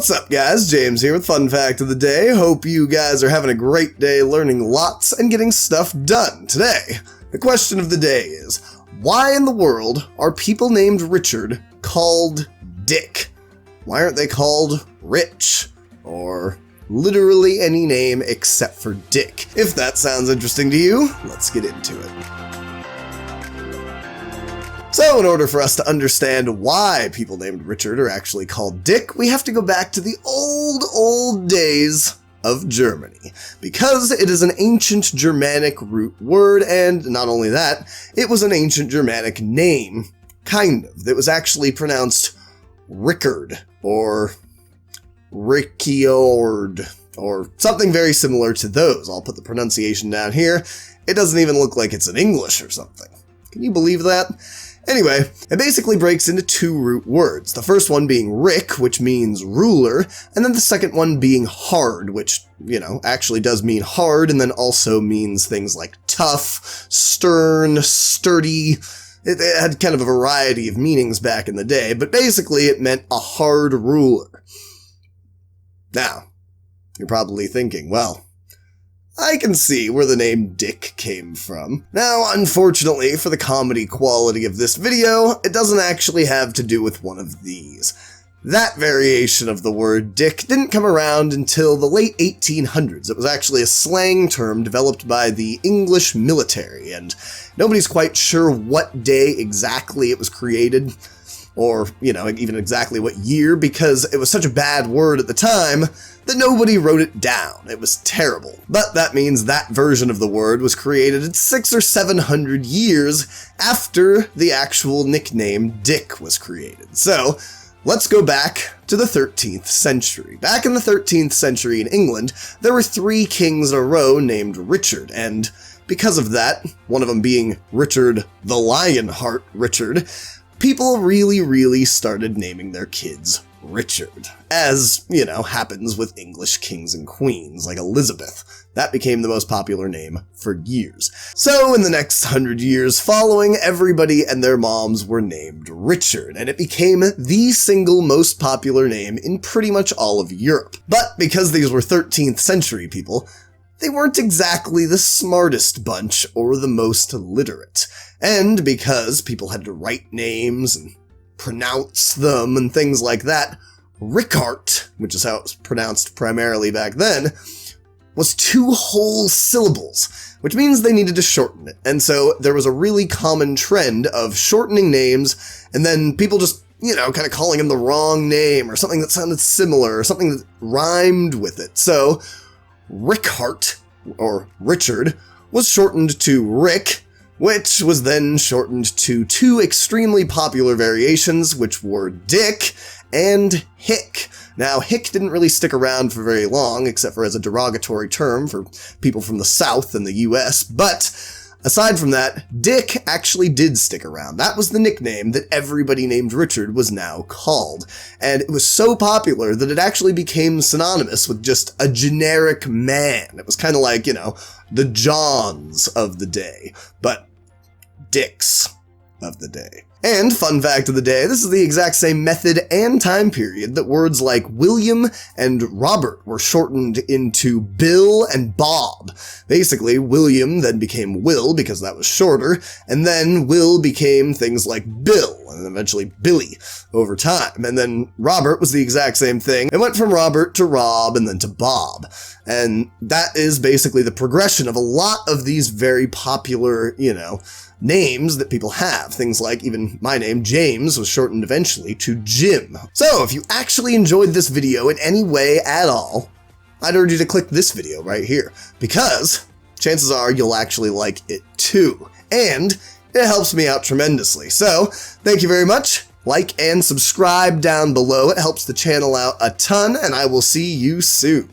What's up guys, James here with Fun Fact of the Day. Hope you guys are having a great day learning lots and getting stuff done. Today, the question of the day is, why in the world are people named Richard called Dick? Why aren't they called Rich? Or literally any name except for Dick? If that sounds interesting to you, let's get into it. So in order for us to understand why people named Richard are actually called Dick, we have to go back to the old days of Germany, because it is an ancient Germanic root word, and not only that, it was an ancient Germanic name, kind of. It was actually pronounced Rickard, or Ricciord, or something very similar to those. I'll put the pronunciation down here. It doesn't even look like it's in English or something. Can you believe that? Anyway, it basically breaks into two root words, the first one being Rick, which means ruler, and then the second one being hard, which, actually does mean hard, and then also means things like tough, stern, sturdy. It had kind of a variety of meanings back in the day, but basically it meant a hard ruler. Now, you're probably thinking, well, I can see where the name Dick came from. Now, unfortunately, for the comedy quality of this video, it doesn't actually have to do with one of these. That variation of the word Dick didn't come around until the late 1800s. It was actually a slang term developed by the English military, and nobody's quite sure what day exactly it was created, or, even exactly what year, because it was such a bad word at the time that nobody wrote it down. It was terrible. But that means that version of the word was created 600 or 700 years after the actual nickname Dick was created. So, let's go back to the 13th century. Back in the 13th century in England, there were 3 kings in a row named Richard, and because of that, one of them being Richard the Lionheart Richard, people really started naming their kids Richard. As, happens with English kings and queens, like Elizabeth. That became the most popular name for years. So in the next 100 years following, everybody and their moms were named Richard, and it became the single most popular name in pretty much all of Europe. But because these were 13th century people, they weren't exactly the smartest bunch or the most literate. And because people had to write names and pronounce them and things like that, Rickart, which is how it was pronounced primarily back then, was 2 whole syllables, which means they needed to shorten it. And so there was a really common trend of shortening names and then people just, kind of calling them the wrong name or something that sounded similar or something that rhymed with it. So Rickart, or Richard, was shortened to Rick, which was then shortened to 2 extremely popular variations, which were Dick and Hick. Now, Hick didn't really stick around for very long, except for as a derogatory term for people from the South and the US, but aside from that, Dick actually did stick around. That was the nickname that everybody named Richard was now called, and it was so popular that it actually became synonymous with just a generic man. It was kind of like, the Johns of the day, but Dicks of the day. And fun fact of the day, this is the exact same method and time period that words like William and Robert were shortened into Bill and Bob. Basically, William then became Will because that was shorter, and then Will became things like Bill, and eventually Billy over time. And then Robert was the exact same thing. It went from Robert to Rob and then to Bob. And that is basically the progression of a lot of these very popular, names that people have. Things like even my name, James, was shortened eventually to Jim. So if you actually enjoyed this video in any way at all, I'd urge you to click this video right here, because chances are you'll actually like it too. And it helps me out tremendously. So thank you very much. Like and subscribe down below. It helps the channel out a ton, and I will see you soon.